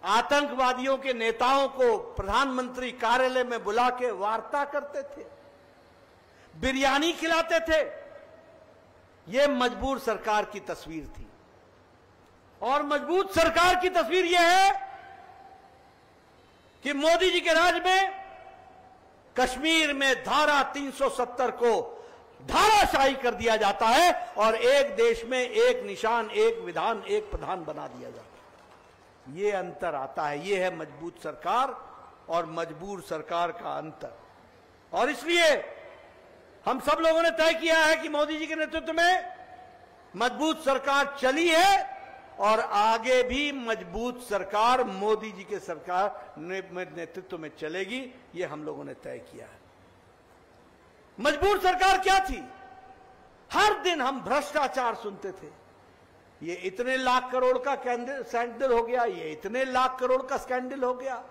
आतंकवादियों के नेताओं को प्रधानमंत्री कार्यालय में बुला के वार्ता करते थे, बिरयानी खिलाते थे। यह मजबूर सरकार की तस्वीर थी। और मजबूत सरकार की तस्वीर यह है कि मोदी जी के राज में कश्मीर में धारा 370 को धाराशाही कर दिया जाता है और एक देश में एक निशान, एक विधान, एक प्रधान बना दिया जाता है। यह अंतर आता है। यह है मजबूत सरकार और मजबूर सरकार का अंतर। और इसलिए हम सब लोगों ने तय किया है कि मोदी जी के नेतृत्व में मजबूत सरकार चली है और आगे भी मजबूत सरकार मोदी जी के सरकार नेतृत्व में चलेगी। यह हम लोगों ने तय किया है। मजबूर सरकार क्या थी? हर दिन हम भ्रष्टाचार सुनते थे। ये इतने लाख करोड़ का स्कैंडल हो गया, ये इतने लाख करोड़ का स्कैंडल हो गया।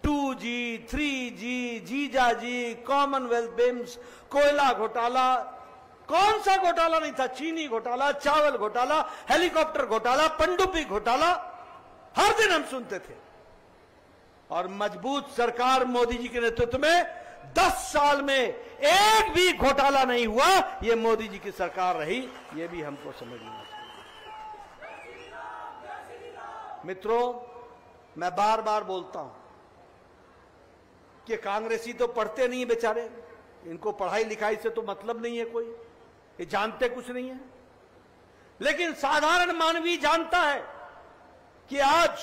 2G, 3G, जीजाजी, कॉमनवेल्थ गेम्स, कोयला घोटाला, कौन सा घोटाला नहीं था? चीनी घोटाला, चावल घोटाला, हेलीकॉप्टर घोटाला, पनडुब्बी घोटाला, हर दिन हम सुनते थे। और मजबूत सरकार मोदी जी के नेतृत्व में 10 साल में एक भी घोटाला नहीं हुआ। यह मोदी जी की सरकार रही। यह भी हमको समझना चाहिए। मित्रों, मैं बार बार बोलता हूं कि कांग्रेसी तो पढ़ते नहीं है बेचारे, इनको पढ़ाई लिखाई से तो मतलब नहीं है कोई, ये जानते कुछ नहीं है। लेकिन साधारण मानवी जानता है कि आज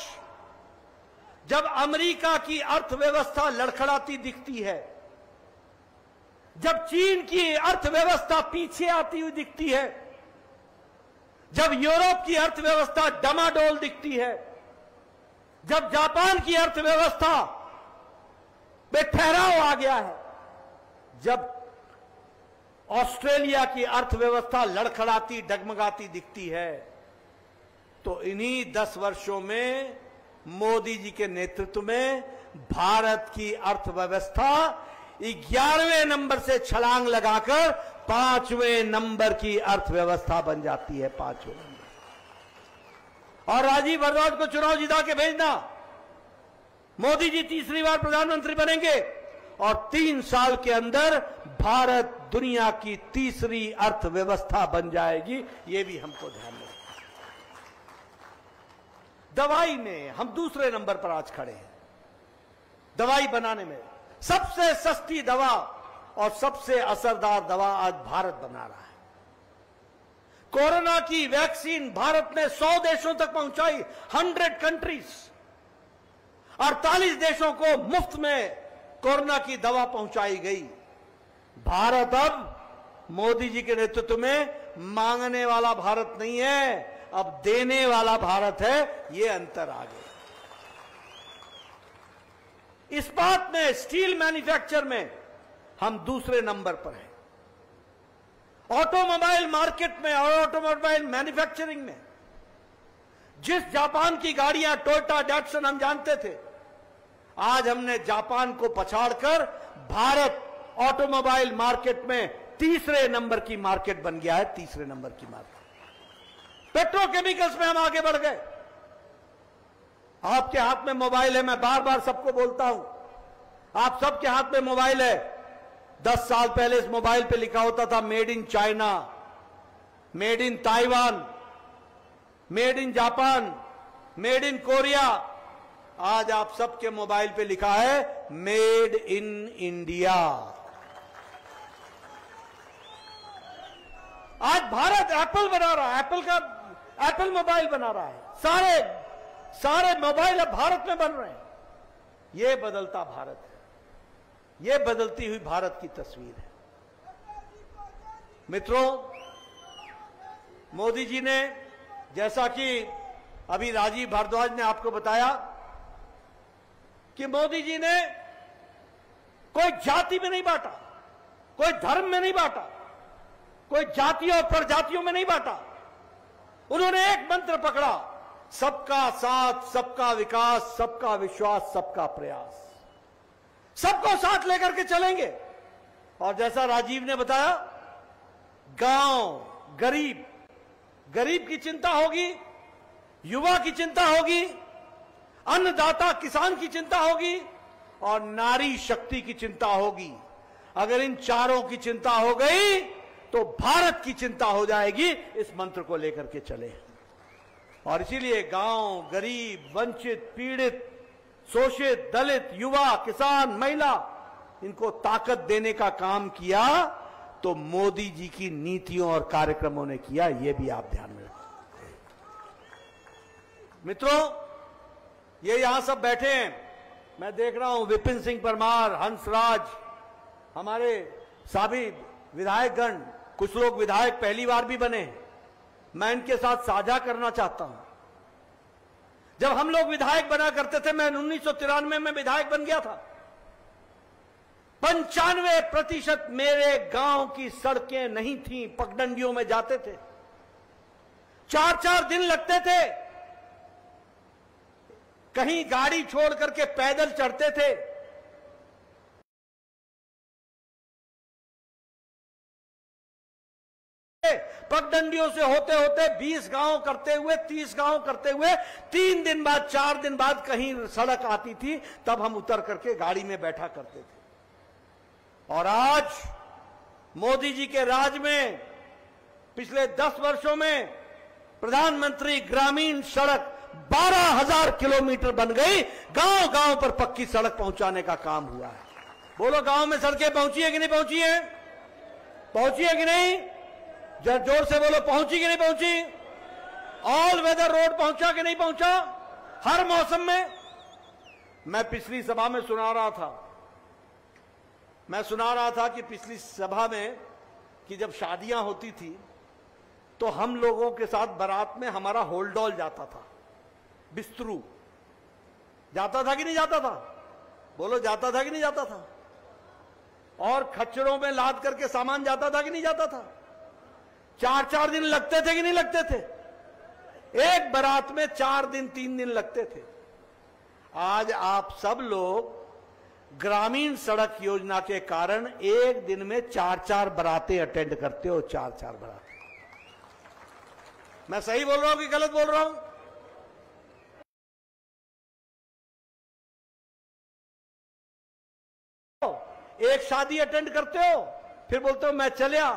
जब अमेरिका की अर्थव्यवस्था लड़खड़ाती दिखती है, जब चीन की अर्थव्यवस्था पीछे आती हुई दिखती है, जब यूरोप की अर्थव्यवस्था डमाडोल दिखती है, जब जापान की अर्थव्यवस्था में ठहराव आ गया है, जब ऑस्ट्रेलिया की अर्थव्यवस्था लड़खड़ाती डगमगाती दिखती है, तो इन्हीं 10 वर्षों में मोदी जी के नेतृत्व में भारत की अर्थव्यवस्था 11वें नंबर से छलांग लगाकर 5वें नंबर की अर्थव्यवस्था बन जाती है। 5वें नंबर। और राजीव भारद्वाज को चुनाव जिता के भेजना, मोदी जी तीसरी बार प्रधानमंत्री बनेंगे और 3 साल के अंदर भारत दुनिया की तीसरी अर्थव्यवस्था बन जाएगी। यह भी हमको ध्यान में। दवाई में हम दूसरे नंबर पर आज खड़े हैं। दवाई बनाने में सबसे सस्ती दवा और सबसे असरदार दवा आज भारत बना रहा है। कोरोना की वैक्सीन भारत ने 100 देशों तक पहुंचाई। 100 कंट्रीज, 48 देशों को मुफ्त में कोरोना की दवा पहुंचाई गई। भारत अब मोदी जी के नेतृत्व में मांगने वाला भारत नहीं है, अब देने वाला भारत है। यह अंतर आ गया। इस्पात में, स्टील मैन्युफैक्चर में हम दूसरे नंबर पर हैं। ऑटोमोबाइल मार्केट में और ऑटोमोबाइल मैन्युफैक्चरिंग में जिस जापान की गाड़ियां टोयोटा, डैटसन हम जानते थे, आज हमने जापान को पछाड़कर भारत ऑटोमोबाइल मार्केट में तीसरे नंबर की मार्केट बन गया है। तीसरे नंबर की मार्केट। पेट्रोकेमिकल्स में हम आगे बढ़ गए। आपके हाथ में मोबाइल है, मैं बार बार सबको बोलता हूं, आप सबके हाथ में मोबाइल है। 10 साल पहले इस मोबाइल पे लिखा होता था made in China, made in Taiwan, made in Japan, made in Korea. आज आप सबके मोबाइल पे लिखा है मेड इन इंडिया। आज भारत एप्पल बना रहा है, एप्पल मोबाइल बना रहा है। सारे मोबाइल अब भारत में बन रहे हैं। यह बदलता भारत है। यह बदलती हुई भारत की तस्वीर है। मित्रों, मोदी जी ने, जैसा कि अभी राजीव भारद्वाज ने आपको बताया कि मोदी जी ने कोई जाति में नहीं बांटा, कोई धर्म में नहीं बांटा, कोई जातियों और प्रजातियों में नहीं बांटा। उन्होंने एक मंत्र पकड़ा, सबका साथ, सबका विकास, सबका विश्वास, सबका प्रयास। सबको साथ लेकर के चलेंगे। और जैसा राजीव ने बताया, गांव, गरीब की चिंता होगी, युवा की चिंता होगी, अन्नदाता किसान की चिंता होगी और नारी शक्ति की चिंता होगी। अगर इन चारों की चिंता हो गई तो भारत की चिंता हो जाएगी। इस मंत्र को लेकर के चले और इसीलिए गांव, गरीब, वंचित, पीड़ित, शोषित, दलित, युवा, किसान, महिला, इनको ताकत देने का काम किया तो मोदी जी की नीतियों और कार्यक्रमों ने किया। यह भी आप ध्यान में रखें। मित्रों, ये यहां सब बैठे हैं, मैं देख रहा हूं विपिन सिंह परमार, हंसराज, हमारे सभी विधायकगण, कुछ लोग विधायक पहली बार भी बने। मैं इनके साथ साझा करना चाहता हूं, जब हम लोग विधायक बना करते थे, मैं 1993 में विधायक बन गया था, 95% मेरे गांव की सड़कें नहीं थीं, पगडंडियों में जाते थे, 4-4 दिन लगते थे, कहीं गाड़ी छोड़ करके पैदल चढ़ते थे। पगडंडियों से होते होते 20 गांव करते हुए, 30 गांव करते हुए 3 दिन बाद, 4 दिन बाद कहीं सड़क आती थी, तब हम उतर करके गाड़ी में बैठा करते थे। और आज मोदी जी के राज में पिछले 10 वर्षों में प्रधानमंत्री ग्रामीण सड़क 12,000 किलोमीटर बन गई। गांव गांव पर पक्की सड़क पहुंचाने का काम हुआ है। बोलो, गांव में सड़कें पहुंची है कि नहीं पहुंची है? पहुंची है कि नहीं? जरा जोर से बोलो, पहुंची कि नहीं पहुंची? ऑल वेदर रोड पहुंचा कि नहीं पहुंचा? हर मौसम में। मैं पिछली सभा में सुना रहा था कि पिछली सभा में कि जब शादियां होती थी तो हम लोगों के साथ बारात में हमारा होल्डॉल जाता था, बिस्तरू जाता था कि नहीं जाता था? बोलो, जाता था कि नहीं जाता था? और खच्चरों में लाद करके सामान जाता था कि नहीं जाता था? 4-4 दिन लगते थे कि नहीं लगते थे? एक बारात में 4 दिन 3 दिन लगते थे। आज आप सब लोग ग्रामीण सड़क योजना के कारण एक दिन में 4-4 बारातें अटेंड करते हो। 4-4 बारातें। मैं सही बोल रहा हूं कि गलत बोल रहा हूं? एक शादी अटेंड करते हो, फिर बोलते हो मैं चलिया,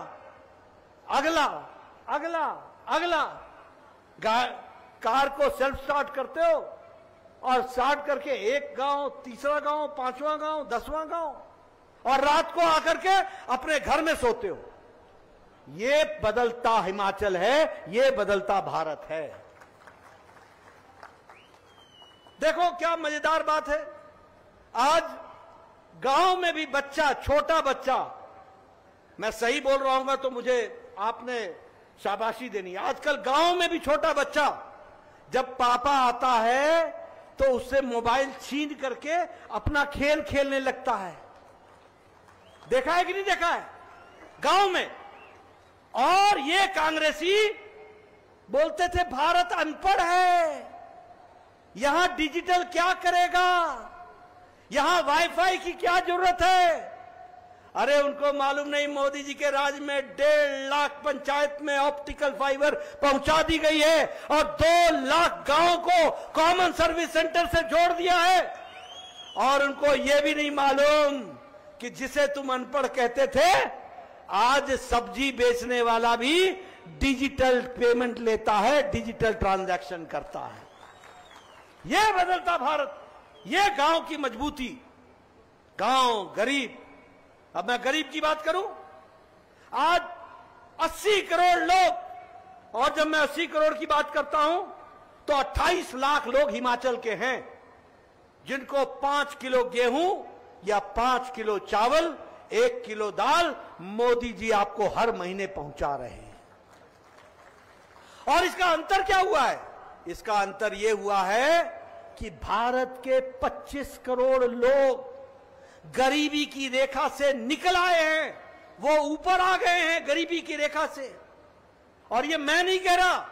अगला अगला अगला। कार को सेल्फ स्टार्ट करते हो और स्टार्ट करके एक गांव, तीसरा गांव, 5वां गांव, 10वां गांव, और रात को आकर के अपने घर में सोते हो। ये बदलता हिमाचल है, ये बदलता भारत है। देखो क्या मजेदार बात है, आज गांव में भी बच्चा, छोटा बच्चा, मैं सही बोल रहा हूं तो मुझे आपने शाबाशी देनी। आजकल गांव में भी छोटा बच्चा जब पापा आता है तो उससे मोबाइल छीन करके अपना खेल खेलने लगता है। देखा है कि नहीं देखा है गांव में? और ये कांग्रेसी बोलते थे भारत अनपढ़ है, यहां डिजिटल क्या करेगा, यहां वाईफाई की क्या जरूरत है। अरे उनको मालूम नहीं, मोदी जी के राज में 1.5 लाख पंचायत में ऑप्टिकल फाइबर पहुंचा दी गई है और 2 लाख गांव को कॉमन सर्विस सेंटर से जोड़ दिया है। और उनको यह भी नहीं मालूम कि जिसे तुम अनपढ़ कहते थे, आज सब्जी बेचने वाला भी डिजिटल पेमेंट लेता है, डिजिटल ट्रांजैक्शन करता है। यह बदलता भारत, यह गांव की मजबूती। गांव, गरीब। अब मैं गरीब की बात करूं, आज 80 करोड़ लोग, और जब मैं 80 करोड़ की बात करता हूं तो 28 लाख लोग हिमाचल के हैं जिनको 5 किलो गेहूं या 5 किलो चावल, 1 किलो दाल मोदी जी आपको हर महीने पहुंचा रहे हैं। और इसका अंतर क्या हुआ है? इसका अंतर यह हुआ है कि भारत के 25 करोड़ लोग गरीबी की रेखा से निकल आए हैं, वो ऊपर आ गए हैं गरीबी की रेखा से। और ये मैं नहीं कह रहा,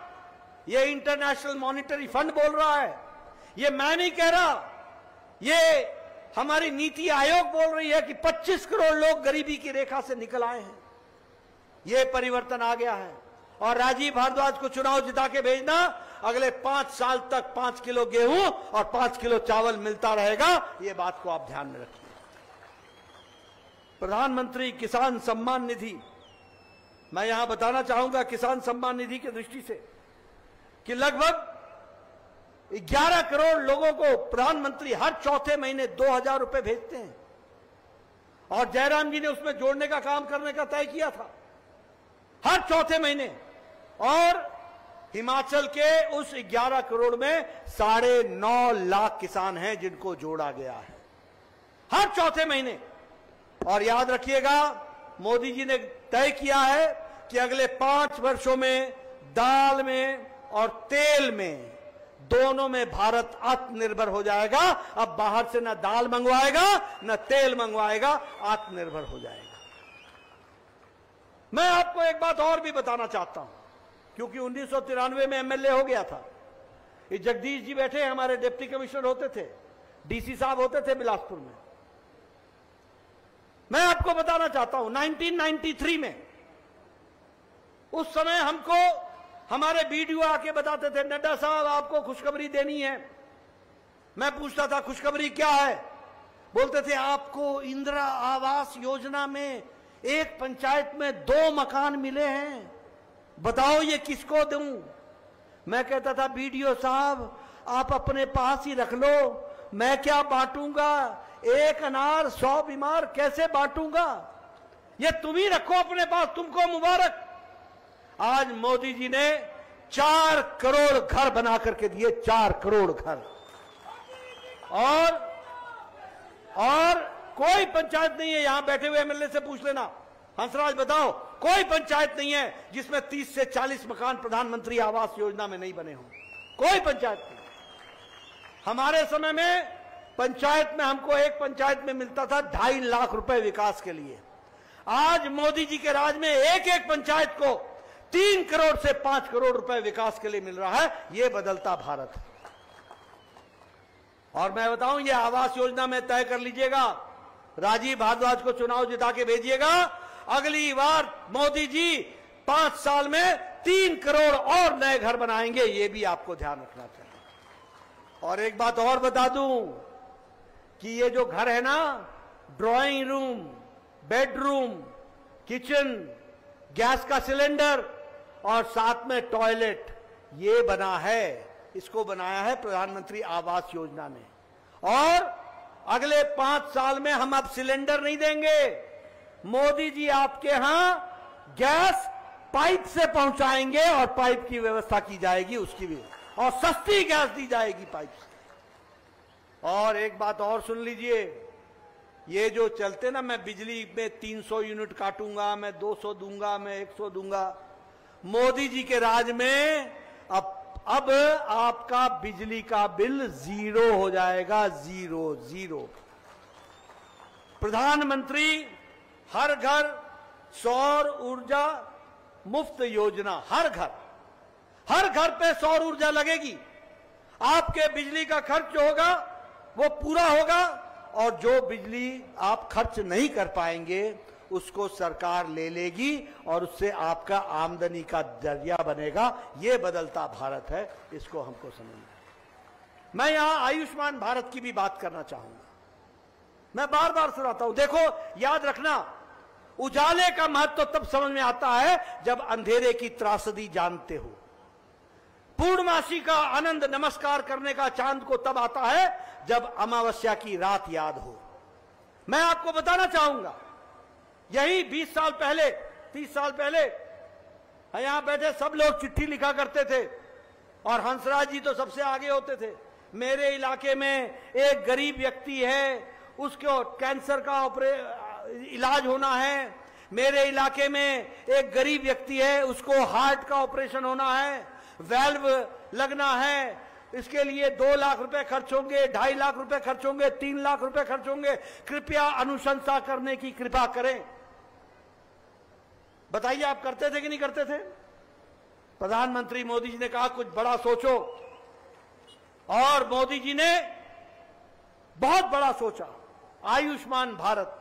ये इंटरनेशनल मॉनिटरी फंड बोल रहा है, ये मैं नहीं कह रहा, ये हमारी नीति आयोग बोल रही है कि 25 करोड़ लोग गरीबी की रेखा से निकल आए हैं। ये परिवर्तन आ गया है। और राजीव भारद्वाज को चुनाव जिता के भेजना। अगले 5 साल तक 5 किलो गेहूं और 5 किलो चावल मिलता रहेगा, ये बात को आप ध्यान में रखिए। प्रधानमंत्री किसान सम्मान निधि, मैं यहां बताना चाहूंगा किसान सम्मान निधि की दृष्टि से कि लगभग 11 करोड़ लोगों को प्रधानमंत्री हर चौथे महीने 2000 रुपए भेजते हैं और जयराम जी ने उसमें जोड़ने का काम करने का तय किया था हर चौथे महीने। और हिमाचल के उस 11 करोड़ में 9.5 लाख किसान हैं जिनको जोड़ा गया है हर चौथे महीने। और याद रखिएगा, मोदी जी ने तय किया है कि अगले 5 वर्षों में दाल में और तेल में दोनों में भारत आत्मनिर्भर हो जाएगा। अब बाहर से न दाल मंगवाएगा न तेल मंगवाएगा, आत्मनिर्भर हो जाएगा। मैं आपको एक बात और भी बताना चाहता हूं, क्योंकि 1993 में एमएलए हो गया था। ये जगदीश जी बैठे हमारे डिप्टी कमिश्नर होते थे, डीसी साहब होते थे बिलासपुर में। मैं आपको बताना चाहता हूं 1993 में, उस समय हमको हमारे बीडीओ आके बताते थे, नड्डा साहब आपको खुशखबरी देनी है। मैं पूछता था खुशखबरी क्या है? बोलते थे आपको इंदिरा आवास योजना में एक पंचायत में 2 मकान मिले हैं, बताओ ये किसको दूं? मैं कहता था बीडीओ साहब आप अपने पास ही रख लो, मैं क्या बांटूंगा, 1 अनार 100 बीमार कैसे बांटूंगा, ये तुम ही रखो अपने पास, तुमको मुबारक। आज मोदी जी ने 4 करोड़ घर बना करके दिए, 4 करोड़ घर। और कोई पंचायत नहीं है, यहां बैठे हुए एमएलए से पूछ लेना, हंसराज बताओ, कोई पंचायत नहीं है जिसमें 30 से 40 मकान प्रधानमंत्री आवास योजना में नहीं बने हों, कोई पंचायत नहीं। हमारे समय में पंचायत में हमको एक पंचायत में मिलता था 2.5 लाख रुपए विकास के लिए। आज मोदी जी के राज में एक एक पंचायत को 3 करोड़ से 5 करोड़ रुपए विकास के लिए मिल रहा है। यह बदलता भारत है। और मैं बताऊं, ये आवास योजना में तय कर लीजिएगा, राजीव भारद्वाज को चुनाव जिता के भेजिएगा, अगली बार मोदी जी 5 साल में 3 करोड़ और नए घर बनाएंगे। ये भी आपको ध्यान रखना चाहिए। और एक बात और बता दूं कि ये जो घर है ना, drawing room, bedroom, kitchen, gas का सिलेंडर और साथ में टॉयलेट, ये बना है, इसको बनाया है प्रधानमंत्री आवास योजना ने। और अगले 5 साल में हम अब सिलेंडर नहीं देंगे, मोदी जी आपके यहां गैस पाइप से पहुंचाएंगे और पाइप की व्यवस्था की जाएगी उसकी भी, और सस्ती गैस दी जाएगी पाइप से। और एक बात और सुन लीजिए, ये जो चलते ना, मैं बिजली में 300 यूनिट काटूंगा, मैं 200 दूंगा, मैं 100 दूंगा, मोदी जी के राज में अब आपका बिजली का बिल 0 हो जाएगा, 0। प्रधानमंत्री हर घर सौर ऊर्जा मुफ्त योजना, हर घर पे सौर ऊर्जा लगेगी। आपके बिजली का खर्च जो होगा वो पूरा होगा, और जो बिजली आप खर्च नहीं कर पाएंगे उसको सरकार ले लेगी और उससे आपका आमदनी का जरिया बनेगा। ये बदलता भारत है, इसको हमको समझना है। मैं यहां आयुष्मान भारत की भी बात करना चाहूंगा। मैं बार बार सुनाता हूं, देखो याद रखना, उजाले का महत्व तब समझ में आता है जब अंधेरे की त्रासदी जानते हो। पूर्णमासी का आनंद नमस्कार करने का चांद को तब आता है जब अमावस्या की रात याद हो। मैं आपको बताना चाहूंगा, यही 20 साल पहले, 30 साल पहले यहां बैठे सब लोग चिट्ठी लिखा करते थे और हंसराज जी तो सबसे आगे होते थे। मेरे इलाके में एक गरीब व्यक्ति है, उसको कैंसर का इलाज होना है। मेरे इलाके में एक गरीब व्यक्ति है, उसको हार्ट का ऑपरेशन होना है, वेल्व लगना है, इसके लिए 2 लाख रुपए खर्च होंगे, 2.5 लाख रुपए खर्च होंगे, 3 लाख रुपए खर्च होंगे। कृपया अनुशंसा करने की कृपा करें। बताइए आप करते थे कि नहीं करते थे? प्रधानमंत्री मोदी जी ने कहा कुछ बड़ा सोचो, और मोदी जी ने बहुत बड़ा सोचा। आयुष्मान भारत,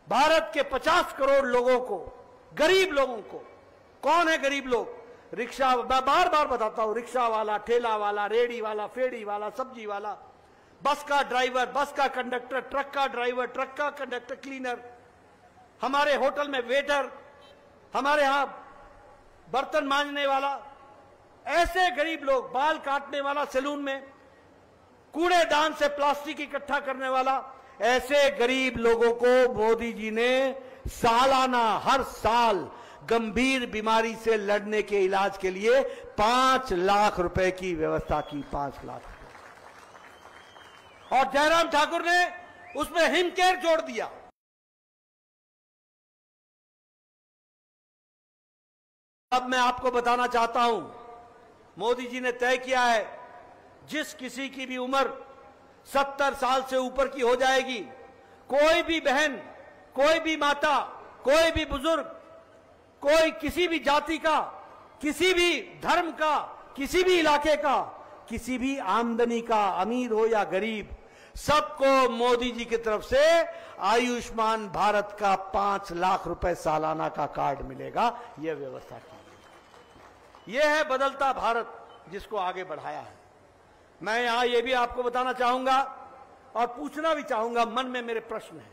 भारत के 50 करोड़ लोगों को, गरीब लोगों को कौन है गरीब लोग? रिक्शा, मैं बार बार बताता हूं, रिक्शा वाला, ठेला वाला, रेडी वाला, फेड़ी वाला, सब्जी वाला, बस का ड्राइवर, बस का कंडक्टर, ट्रक का ड्राइवर, ट्रक का कंडक्टर, क्लीनर, हमारे होटल में वेटर, हमारे यहां बर्तन मांजने वाला, ऐसे गरीब लोग, बाल काटने वाला सैलून में, कूड़ेदान से प्लास्टिक इकट्ठा करने वाला, ऐसे गरीब लोगों को मोदी जी ने सालाना, हर साल गंभीर बीमारी से लड़ने के इलाज के लिए 5 लाख रुपए की व्यवस्था की। 5 लाख। और जयराम ठाकुर ने उसमें हिमकेयर जोड़ दिया। अब मैं आपको बताना चाहता हूं, मोदी जी ने तय किया है, जिस किसी की भी उम्र 70 साल से ऊपर की हो जाएगी, कोई भी बहन, कोई भी माता, कोई भी बुजुर्ग, कोई किसी भी जाति का, किसी भी धर्म का, किसी भी इलाके का, किसी भी आमदनी का, अमीर हो या गरीब, सबको मोदी जी की तरफ से आयुष्मान भारत का 5 लाख रुपए सालाना का कार्ड मिलेगा। यह व्यवस्था की। यह है बदलता भारत, जिसको आगे बढ़ाया है। मैं यहां यह भी आपको बताना चाहूंगा और पूछना भी चाहूंगा, मन में मेरे प्रश्न है।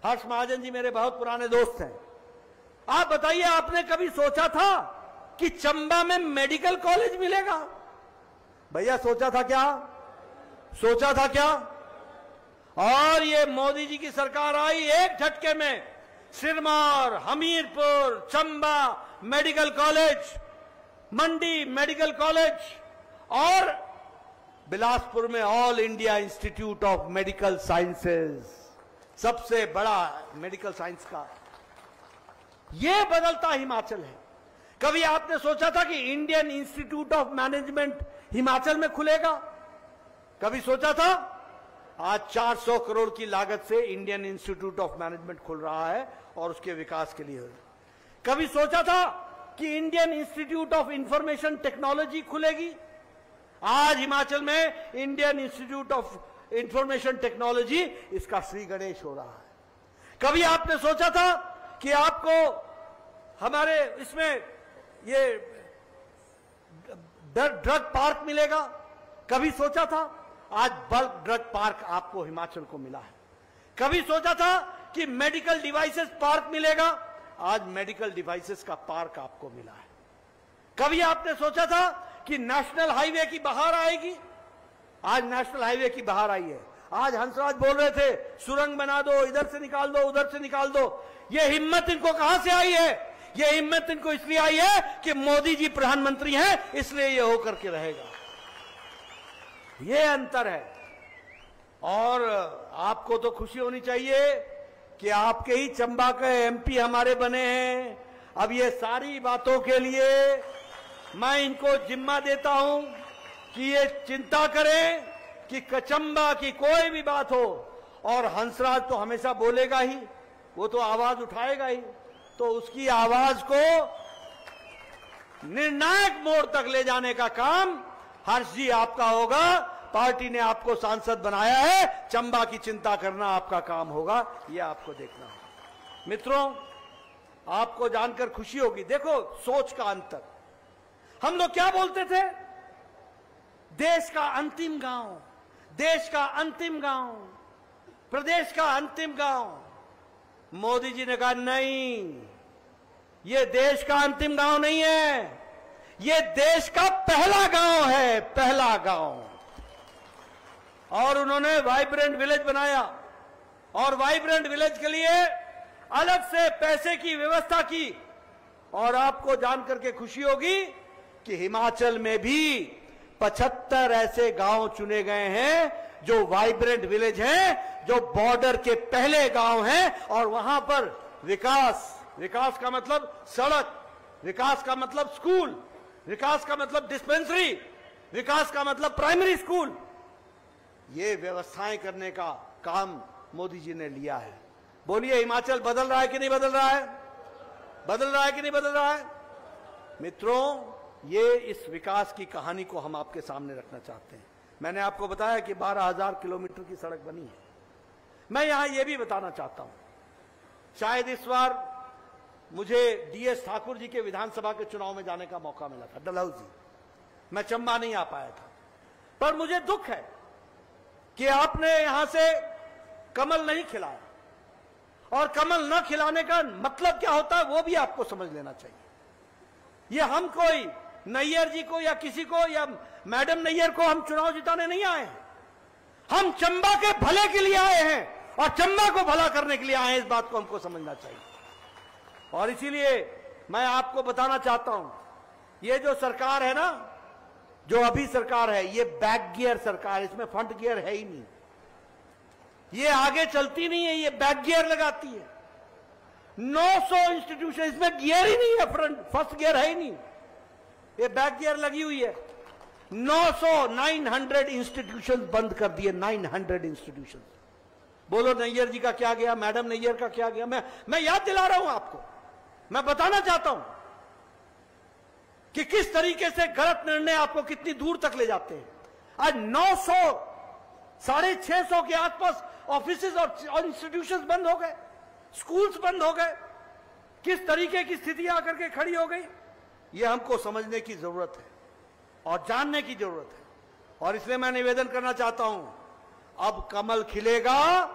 हर्ष महाजन जी मेरे बहुत पुराने दोस्त हैं। आप बताइए, आपने कभी सोचा था कि चंबा में मेडिकल कॉलेज मिलेगा? भैया सोचा था क्या? सोचा था क्या? और ये मोदी जी की सरकार आई, एक झटके में सिरमौर, हमीरपुर, चंबा मेडिकल कॉलेज, मंडी मेडिकल कॉलेज और बिलासपुर में all India institute of medical sciences, सबसे बड़ा मेडिकल साइंस का। यह बदलता हिमाचल है। कभी आपने सोचा था कि Indian institute of management Himachal में खुलेगा? कभी सोचा था? आज 400 करोड़ की लागत से इंडियन इंस्टीट्यूट ऑफ मैनेजमेंट खुल रहा है और उसके विकास के लिए। कभी सोचा था कि Indian institute of information technology खुलेगी? आज हिमाचल में Indian institute of information technology, इसका श्री गणेश हो रहा है। कभी आपने सोचा था कि आपको हमारे इसमें ये ड्रग पार्क मिलेगा? कभी सोचा था? आज बल्क ड्रग पार्क आपको हिमाचल को मिला है। कभी सोचा था कि मेडिकल डिवाइसेस पार्क मिलेगा? आज मेडिकल डिवाइसेस का पार्क आपको मिला है। कभी आपने सोचा था कि नेशनल हाईवे की बहार आएगी? आज नेशनल हाईवे की बहार आई है। आज हंसराज बोल रहे थे, सुरंग बना दो, इधर से निकाल दो, उधर से निकाल दो। ये हिम्मत इनको कहां से आई है? ये हिम्मत इनको इसलिए आई है कि मोदी जी प्रधानमंत्री हैं, इसलिए ये होकर के रहेगा। ये अंतर है। और आपको तो खुशी होनी चाहिए कि आपके ही चंबा के एमपी हमारे बने हैं। अब ये सारी बातों के लिए मैं इनको जिम्मा देता हूं कि ये चिंता करें कि चंबा की कोई भी बात हो, और हंसराज तो हमेशा बोलेगा ही, वो तो आवाज उठाएगा ही, तो उसकी आवाज को निर्णायक मोड़ तक ले जाने का काम हर्ष जी आपका होगा। पार्टी ने आपको सांसद बनाया है, चंबा की चिंता करना आपका काम होगा। ये आपको देखना होगा। मित्रों, आपको जानकर खुशी होगी। देखो सोच का अंतर। हम लोग क्या बोलते थे? देश का अंतिम गांव, देश का अंतिम गांव, प्रदेश का अंतिम गांव। मोदी जी ने कहा नहीं, ये देश का अंतिम गांव नहीं है, ये देश का पहला गांव है, पहला गांव। और उन्होंने वाइब्रेंट विलेज बनाया, और वाइब्रेंट विलेज के लिए अलग से पैसे की व्यवस्था की। और आपको जानकर के खुशी होगी कि हिमाचल में भी 75 ऐसे गांव चुने गए हैं जो वाइब्रेंट विलेज हैं, जो बॉर्डर के पहले गांव हैं। और वहां पर विकास, विकास का मतलब सड़क, विकास का मतलब स्कूल, विकास का मतलब डिस्पेंसरी, विकास का मतलब प्राइमरी स्कूल, ये व्यवस्थाएं करने का काम मोदी जी ने लिया है। बोलिए, हिमाचल बदल रहा है कि नहीं बदल रहा है? बदल रहा है कि नहीं बदल रहा है? मित्रों, ये इस विकास की कहानी को हम आपके सामने रखना चाहते हैं। मैंने आपको बताया कि 12,000 किलोमीटर की सड़क बनी है। मैं यहां यह भी बताना चाहता हूं, शायद इस बार मुझे डीएस ठाकुर जी के विधानसभा के चुनाव में जाने का मौका मिला था, डलहौजी। मैं चंबा नहीं आ पाया था, पर मुझे दुख है कि आपने यहां से कमल नहीं खिलाया, और कमल न खिलाने का मतलब क्या होता है वो भी आपको समझ लेना चाहिए। ये हम कोई नैयर जी को या किसी को या मैडम नैयर को हम चुनाव जिताने नहीं आए हैं, हम चंबा के भले के लिए आए हैं और चंबा को भला करने के लिए आए हैं। इस बात को हमको समझना चाहिए। और इसीलिए मैं आपको बताना चाहता हूं, ये जो सरकार है ना, जो अभी सरकार है, ये बैक गियर सरकार, इसमें फ्रंट गियर है ही नहीं। ये आगे चलती नहीं है, ये बैक गियर लगाती है। 900 इंस्टीट्यूशन, इसमें गियर ही नहीं है, फर्स्ट गियर है ही नहीं, ये बैक गियर लगी हुई है। 900 इंस्टीट्यूशन बंद कर दिए, 900 इंस्टीट्यूशन। बोलो नैयर जी का क्या गया, मैडम नैयर का क्या गया? मैं याद दिला रहा हूं आपको, मैं बताना चाहता हूं कि किस तरीके से गलत निर्णय आपको कितनी दूर तक ले जाते हैं। आज 900 650 के आसपास ऑफिसेज और इंस्टीट्यूशंस बंद हो गए, स्कूल्स बंद हो गए। किस तरीके की स्थिति आकर के खड़ी हो गई, यह हमको समझने की जरूरत है और जानने की जरूरत है। और इसलिए मैं निवेदन करना चाहता हूं, अब कमल खिलेगा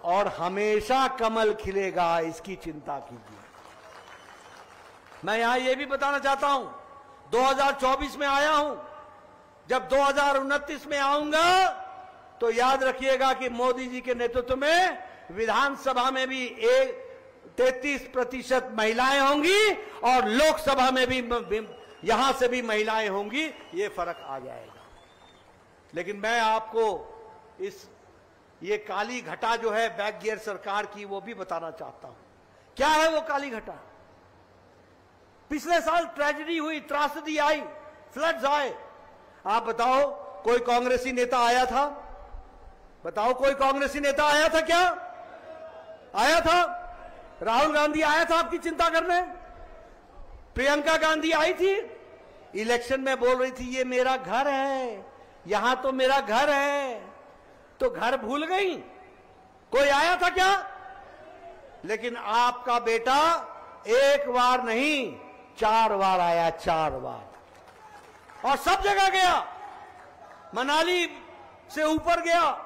और हमेशा कमल खिलेगा, इसकी चिंता कीजिए। मैं यहां यह भी बताना चाहता हूं, 2024 में आया हूं, जब 2029 में आऊंगा तो याद रखिएगा कि मोदी जी के नेतृत्व में विधानसभा में भी 33% महिलाएं होंगी और लोकसभा में भी यहां से भी महिलाएं होंगी। ये फर्क आ जाएगा। लेकिन मैं आपको ये काली घटा जो है बैक गियर सरकार की, वो भी बताना चाहता हूं। क्या है वो काली घटा? पिछले साल ट्रेजेडी हुई, त्रासदी आई, फ्लड्स आए। आप बताओ कोई कांग्रेसी नेता आया था? बताओ कोई कांग्रेसी नेता आया था क्या? आया था? राहुल गांधी आया था आपकी चिंता करने? प्रियंका गांधी आई थी, इलेक्शन में बोल रही थी ये मेरा घर है, यहां तो मेरा घर है, तो घर भूल गई? कोई आया था क्या? लेकिन आपका बेटा एक बार नहीं 4 बार आया, 4 बार, और सब जगह गया। मनाली से ऊपर गया,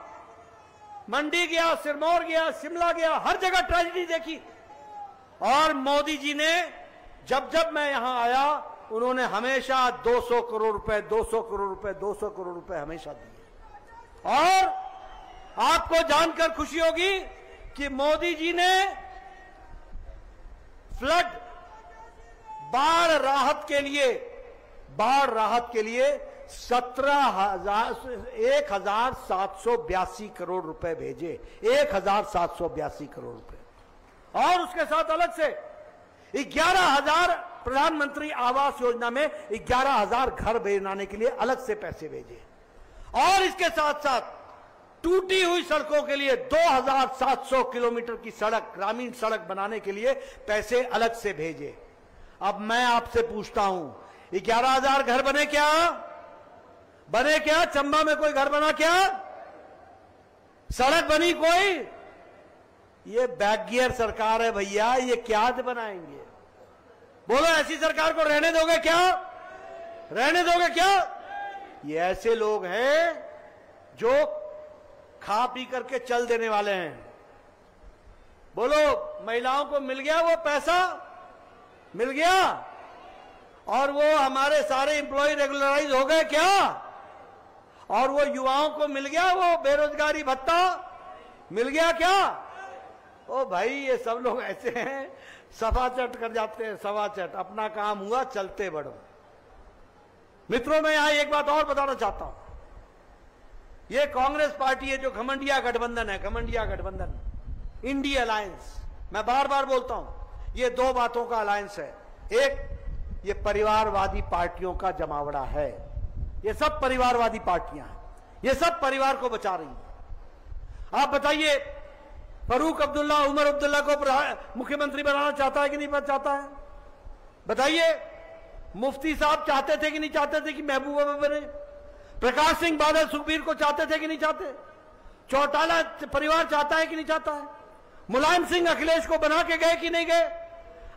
मंडी गया, सिरमौर गया, शिमला गया, हर जगह ट्रेजेडी देखी। और मोदी जी ने जब जब मैं यहां आया, उन्होंने हमेशा 200 करोड़ रुपए, 200 करोड़ रुपए, 200 करोड़ रुपए हमेशा दिए। और आपको जानकर खुशी होगी कि मोदी जी ने फ्लड बाढ़ राहत के लिए 1782 करोड़ रुपए भेजे, 1782 करोड़ रुपए। और उसके साथ अलग से 11,000 प्रधानमंत्री आवास योजना में 11,000 घर बनाने के लिए अलग से पैसे भेजे। और इसके साथ साथ टूटी हुई सड़कों के लिए 2,700 किलोमीटर की सड़क, ग्रामीण सड़क बनाने के लिए पैसे अलग से भेजे। अब मैं आपसे पूछता हूं, 11,000 घर बने क्या? बने क्या? चंबा में कोई घर बना क्या? सड़क बनी कोई? ये बैक गियर सरकार है भैया, ये क्या बनाएंगे? बोलो, ऐसी सरकार को रहने दोगे क्या? रहने दोगे क्या? ये ऐसे लोग हैं जो खा पी करके चल देने वाले हैं। बोलो, महिलाओं को मिल गया वो पैसा? मिल गया? और वो हमारे सारे एम्प्लॉय रेगुलराइज हो गए क्या? और वो युवाओं को मिल गया वो बेरोजगारी भत्ता? मिल गया क्या? ओ भाई, ये सब लोग ऐसे हैं, सभा चट कर जाते हैं, सभा चट, अपना काम हुआ, चलते बढ़ो। मित्रों, मैं यहां एक बात और बताना चाहता हूं। ये कांग्रेस पार्टी है जो घमंडिया गठबंधन है, घमंडिया गठबंधन, इंडी अलायंस, मैं बार बार बोलता हूं, ये 2 बातों का अलायंस है। एक, ये परिवारवादी पार्टियों का जमावड़ा है। ये सब परिवारवादी पार्टियां हैं, ये सब परिवार को बचा रही हैं। आप बताइए, फारूक अब्दुल्ला, उमर अब्दुल्ला को मुख्यमंत्री बनाना चाहता है कि नहीं चाहता है? बताइए। मुफ्ती साहब चाहते थे कि नहीं चाहते थे कि महबूबा बने? प्रकाश सिंह बादल सुखबीर को चाहते थे कि नहीं चाहते? चौटाला परिवार चाहता है कि नहीं चाहता है? मुलायम सिंह अखिलेश को बना के गए कि नहीं गए?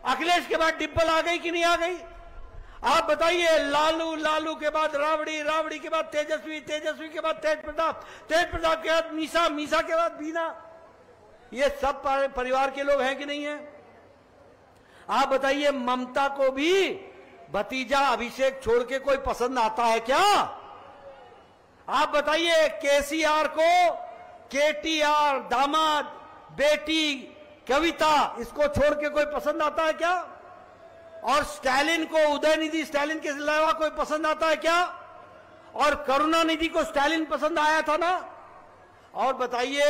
अखिलेश के बाद डिम्पल आ गई कि नहीं आ गई? आप बताइए, लालू, लालू के बाद राबड़ी, राबड़ी के बाद तेजस्वी, तेजस्वी के बाद तेज प्रताप, तेज प्रताप के बाद मीसा, मीसा के बाद बीना। ये सब परिवार के लोग हैं कि नहीं है? आप बताइए, ममता को भी भतीजा अभिषेक छोड़ के कोई पसंद आता है क्या? आप बताइए, केसीआर को केटीआर, दामाद, बेटी कविता, इसको छोड़ के कोई पसंद आता है क्या? और स्टालिन को, उदयनिधि स्टालिन के अलावा कोई पसंद आता है क्या? और करुणानिधि को स्टालिन पसंद आया था ना? और बताइए,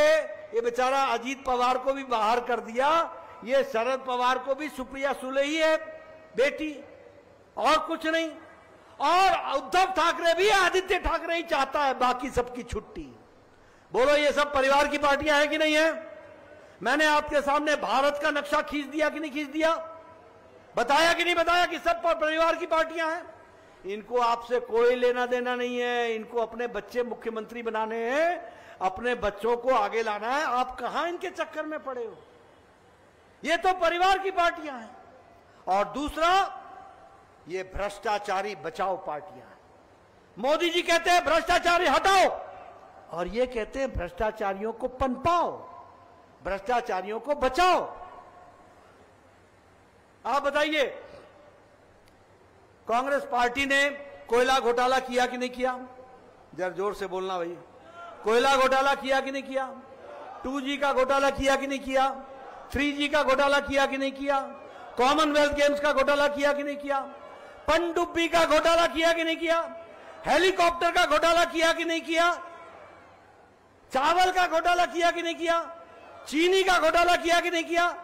ये बेचारा अजीत पवार को भी बाहर कर दिया, ये शरद पवार को भी सुप्रिया सुले ही है बेटी, और कुछ नहीं। और उद्धव ठाकरे भी आदित्य ठाकरे ही चाहता है, बाकी सबकी छुट्टी। बोलो, ये सब परिवार की पार्टियां हैं कि नहीं है? मैंने आपके सामने भारत का नक्शा खींच दिया कि नहीं खींच दिया? बताया कि नहीं बताया कि सब परिवार की पार्टियां हैं? इनको आपसे कोई लेना देना नहीं है, इनको अपने बच्चे मुख्यमंत्री बनाने हैं, अपने बच्चों को आगे लाना है। आप कहां इनके चक्कर में पड़े हो? ये तो परिवार की पार्टियां हैं। और दूसरा, ये भ्रष्टाचारी बचाओ पार्टियां हैं। मोदी जी कहते हैं भ्रष्टाचारी हटाओ, और ये कहते हैं भ्रष्टाचारियों को पनपाओ, भ्रष्टाचारियों को बचाओ। आप बताइए, कांग्रेस पार्टी ने कोयला घोटाला किया कि नहीं किया? जरा जोर से बोलना भैया। कोयला घोटाला किया कि नहीं किया? 2G का घोटाला किया कि नहीं किया? 3G का घोटाला किया कि नहीं किया? कॉमनवेल्थ गेम्स का घोटाला किया कि नहीं किया? पनडुब्बी का घोटाला किया कि नहीं किया? हेलीकॉप्टर का घोटाला किया कि नहीं किया? चावल का घोटाला किया कि नहीं किया? चीनी का घोटाला किया कि नहीं किया?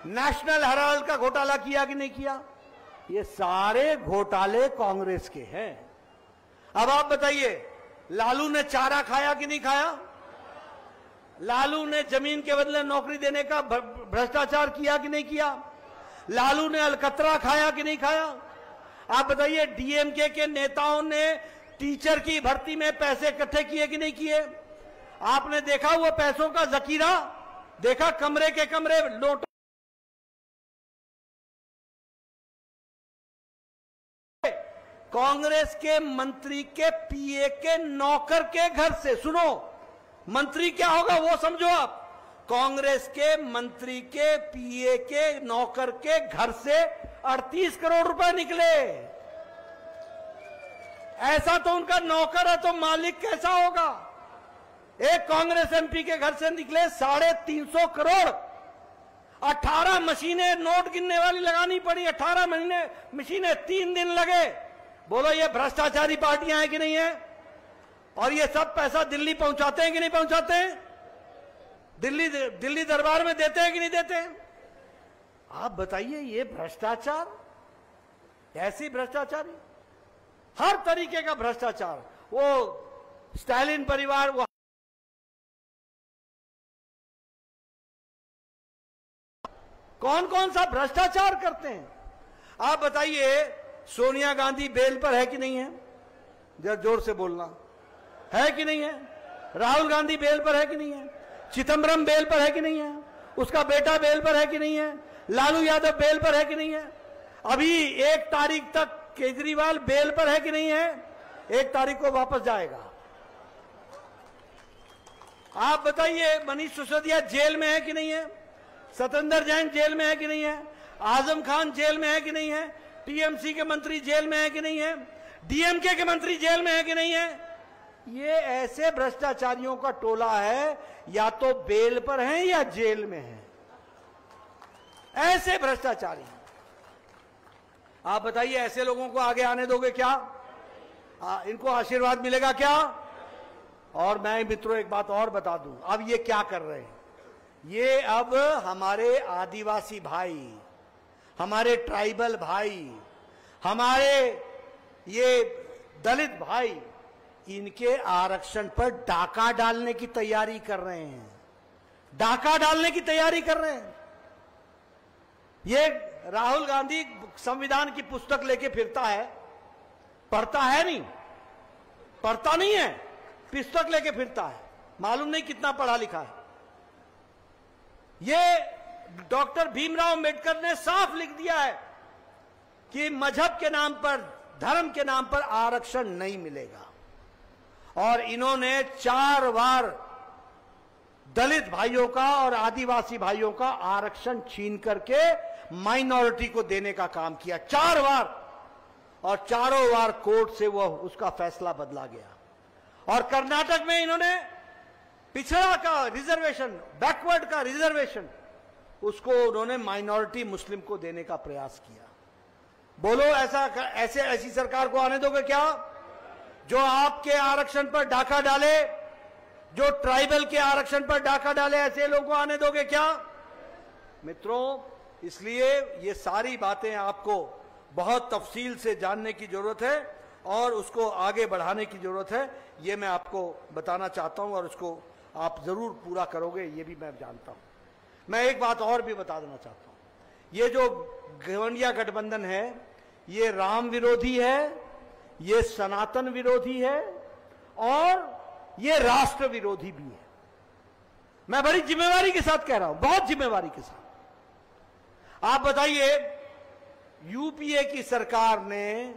नेशनल हेराल्ड का घोटाला किया कि नहीं किया? ये सारे घोटाले कांग्रेस के हैं। अब आप बताइए, लालू ने चारा खाया कि नहीं खाया? लालू ने जमीन के बदले नौकरी देने का भ्रष्टाचार किया कि नहीं किया? लालू ने अलकतरा खाया कि नहीं खाया? आप बताइए, डीएमके के नेताओं ने टीचर की भर्ती में पैसे इकट्ठे किए कि नहीं किए? आपने देखा वो पैसों का जखीरा? देखा कमरे के कमरे नोट? कांग्रेस के मंत्री के पीए के नौकर के घर से, सुनो, मंत्री क्या होगा वो समझो आप। कांग्रेस के मंत्री के पीए के नौकर के घर से 38 करोड़ रुपए निकले। ऐसा तो उनका नौकर है, तो मालिक कैसा होगा? एक कांग्रेस एमपी के घर से निकले 350 करोड़। 18 मशीनें नोट गिनने वाली लगानी पड़ी, 18 मशीनें 3 दिन लगे। बोलो, ये भ्रष्टाचारी पार्टियां हैं कि नहीं है? और ये सब पैसा दिल्ली पहुंचाते हैं कि नहीं पहुंचाते हैं? दिल्ली दरबार में देते हैं कि नहीं देते हैं? आप बताइए, ये भ्रष्टाचार, ऐसी भ्रष्टाचारी, हर तरीके का भ्रष्टाचार। वो स्टालिन परिवार, वो कौन कौन सा भ्रष्टाचार करते हैं? आप बताइए, सोनिया गांधी बेल पर है कि नहीं है? जरा जोर से बोलना, है कि नहीं है? राहुल गांधी बेल पर है कि नहीं है? चिदंबरम बेल पर है कि नहीं है? उसका बेटा बेल पर है कि नहीं है? लालू यादव बेल पर है कि नहीं है? अभी 1 तारीख तक केजरीवाल बेल पर है कि नहीं है? 1 तारीख को वापस जाएगा। आप बताइए, मनीष सिसोदिया जेल में है कि नहीं है? सत्येंद्र जैन जेल में है कि नहीं है? आजम खान जेल में है कि नहीं है? टीएमसी के मंत्री जेल में है कि नहीं है? डीएमके के मंत्री जेल में है कि नहीं है? ये ऐसे भ्रष्टाचारियों का टोला है, या तो बेल पर हैं या जेल में हैं। ऐसे भ्रष्टाचारी। आप बताइए, ऐसे लोगों को आगे आने दोगे क्या? इनको आशीर्वाद मिलेगा क्या? और मैं मित्रों एक बात और बता दूं, अब ये क्या कर रहे हैं? ये अब हमारे आदिवासी भाई, हमारे ट्राइबल भाई, हमारे ये दलित भाई, इनके आरक्षण पर डाका डालने की तैयारी कर रहे हैं। डाका डालने की तैयारी कर रहे हैं। ये राहुल गांधी संविधान की पुस्तक लेके फिरता है, पढ़ता है नहीं, पढ़ता नहीं है, पुस्तक लेके फिरता है, मालूम नहीं कितना पढ़ा लिखा है। ये डॉक्टर भीमराव अंबेडकर ने साफ लिख दिया है कि मजहब के नाम पर, धर्म के नाम पर आरक्षण नहीं मिलेगा। और इन्होंने 4 बार दलित भाइयों का और आदिवासी भाइयों का आरक्षण छीन करके माइनॉरिटी को देने का काम किया, 4 बार। और चारों बार कोर्ट से वह उसका फैसला बदला गया। और कर्नाटक में इन्होंने पिछड़ा का रिजर्वेशन, बैकवर्ड का रिजर्वेशन, उसको उन्होंने माइनॉरिटी मुस्लिम को देने का प्रयास किया। बोलो ऐसी सरकार को आने दोगे क्या, जो आपके आरक्षण पर डाका डाले, जो ट्राइबल के आरक्षण पर डाका डाले? ऐसे लोगों को आने दोगे क्या? मित्रों, इसलिए ये सारी बातें आपको बहुत तफसील से जानने की जरूरत है और उसको आगे बढ़ाने की जरूरत है। ये मैं आपको बताना चाहता हूं और उसको आप जरूर पूरा करोगे, ये भी मैं जानता हूं। मैं एक बात और भी बता देना चाहता हूं, ये जो घमंडिया गठबंधन है, ये राम विरोधी है, ये सनातन विरोधी है और ये राष्ट्र विरोधी भी है। मैं बड़ी जिम्मेवारी के साथ कह रहा हूं, बहुत जिम्मेवारी के साथ। आप बताइए, यूपीए की सरकार ने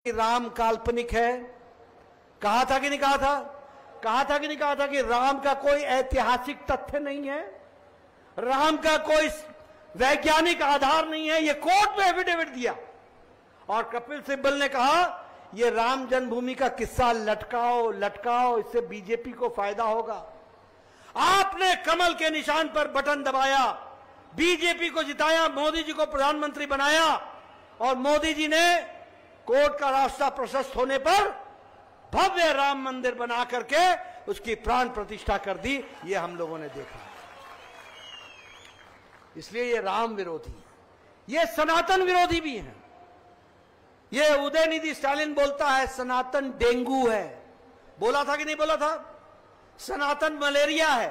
राम काल्पनिक है, कहा था कि नहीं कहा था? कहा था कि नहीं कहा था कि राम का कोई ऐतिहासिक तथ्य नहीं है, राम का कोई वैज्ञानिक आधार नहीं है? ये कोर्ट में एफिडेविट दिया। और कपिल सिब्बल ने कहा ये राम जन्मभूमि का किस्सा लटकाओ, इससे बीजेपी को फायदा होगा। आपने कमल के निशान पर बटन दबाया, बीजेपी को जिताया, मोदी जी को प्रधानमंत्री बनाया और मोदी जी ने कोर्ट का रास्ता प्रशस्त होने पर भव्य राम मंदिर बना करके उसकी प्राण प्रतिष्ठा कर दी। ये हम लोगों ने देखा। इसलिए ये राम विरोधी, ये सनातन विरोधी भी है। ये उदयनिधि स्टालिन बोलता है सनातन डेंगू है, बोला था कि नहीं बोला था? सनातन मलेरिया है।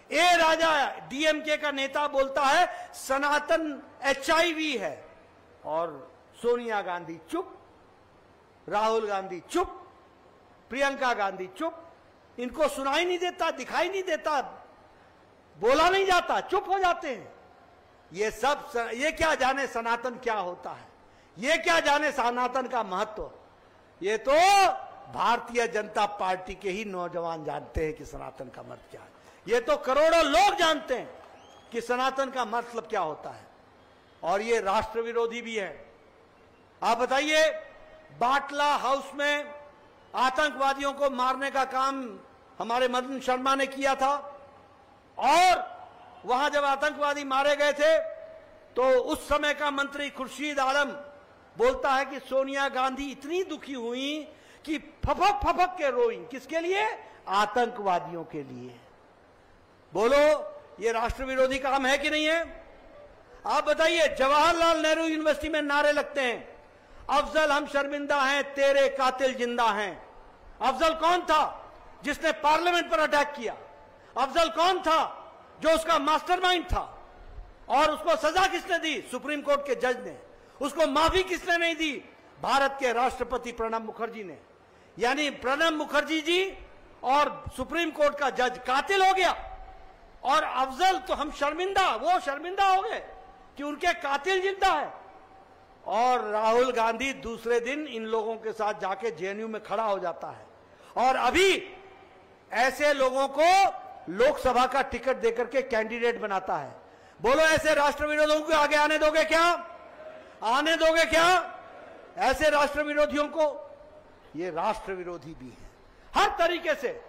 ए राजा डीएमके का नेता बोलता है सनातन एचआईवी है। और सोनिया गांधी चुप, राहुल गांधी चुप, प्रियंका गांधी चुप। इनको सुनाई नहीं देता, दिखाई नहीं देता, बोला नहीं जाता, चुप हो जाते हैं। ये क्या जाने सनातन क्या होता है, ये क्या जाने सनातन का महत्व। ये तो भारतीय जनता पार्टी के ही नौजवान जानते हैं कि सनातन का मतलब क्या है। ये तो करोड़ों लोग जानते हैं कि सनातन का मतलब क्या होता है। और ये राष्ट्र विरोधी भी है। आप बताइए, बाटला हाउस में आतंकवादियों को मारने का काम हमारे मदन शर्मा ने किया था और वहां जब आतंकवादी मारे गए थे तो उस समय का मंत्री खुर्शीद आलम बोलता है कि सोनिया गांधी इतनी दुखी हुई कि फपक फपक के रोई। किसके लिए? आतंकवादियों के लिए। बोलो, ये राष्ट्र विरोधी काम है कि नहीं है? आप बताइए, जवाहरलाल नेहरू यूनिवर्सिटी में नारे लगते हैं अफजल हम शर्मिंदा हैं, तेरे कातिल जिंदा हैं। अफजल कौन था जिसने पार्लियामेंट पर अटैक किया? अफजल कौन था जो उसका मास्टरमाइंड था? और उसको सजा किसने दी? सुप्रीम कोर्ट के जज ने। उसको माफी किसने नहीं दी? भारत के राष्ट्रपति प्रणब मुखर्जी ने। यानी प्रणब मुखर्जी जी और सुप्रीम कोर्ट का जज कातिल हो गया और अफजल तो हम शर्मिंदा, वो शर्मिंदा हो गए कि उनके कातिल जिंदा है। और राहुल गांधी दूसरे दिन इन लोगों के साथ जाके जेएनयू में खड़ा हो जाता है और अभी ऐसे लोगों को लोकसभा का टिकट देकर के कैंडिडेट बनाता है। बोलो, ऐसे राष्ट्र विरोधियों को आगे आने दोगे क्या? आने दोगे क्या ऐसे राष्ट्र विरोधियों को? ये राष्ट्र विरोधी भी है हर तरीके से।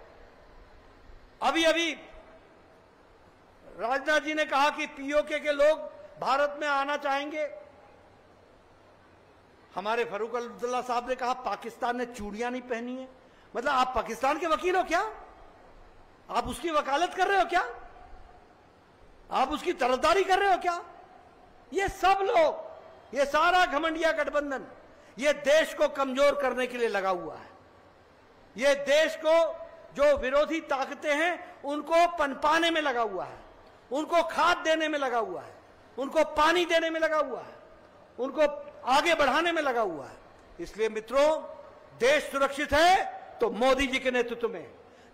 अभी अभी राजनाथ जी ने कहा कि पीओके के लोग भारत में आना चाहेंगे। हमारे फारूक अब्दुल्ला साहब ने कहा पाकिस्तान ने चूड़ियां नहीं पहनी है। मतलब आप पाकिस्तान के वकील हो क्या? आप उसकी वकालत कर रहे हो क्या? आप उसकी तरफदारी कर रहे हो क्या? ये सब लोग, ये सारा घमंडिया गठबंधन, ये देश को कमजोर करने के लिए लगा हुआ है। ये देश को जो विरोधी ताकतें हैं उनको पनपाने में लगा हुआ है, उनको खाद देने में लगा हुआ है, उनको पानी देने में लगा हुआ है, उनको आगे बढ़ाने में लगा हुआ है। इसलिए मित्रों, देश सुरक्षित है तो मोदी जी के नेतृत्व में,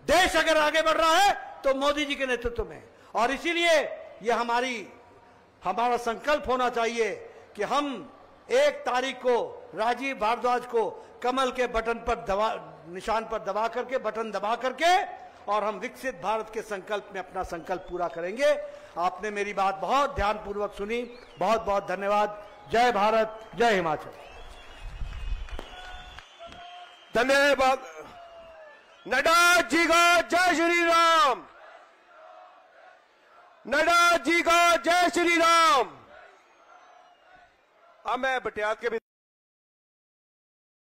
देश अगर आगे बढ़ रहा है तो मोदी जी के नेतृत्व में। और इसीलिए ये हमारा संकल्प होना चाहिए कि हम 1 तारीख को राजीव भारद्वाज को कमल के बटन पर निशान पर दबा करके, बटन दबा करके, और हम विकसित भारत के संकल्प में अपना संकल्प पूरा करेंगे। आपने मेरी बात बहुत ध्यानपूर्वक सुनी, बहुत बहुत धन्यवाद। जय भारत, जय हिमाचल। धन्यवाद। नड्डा जी का जय श्री राम। नड्डा जी का जय श्री राम। अब मैं बटियात के भी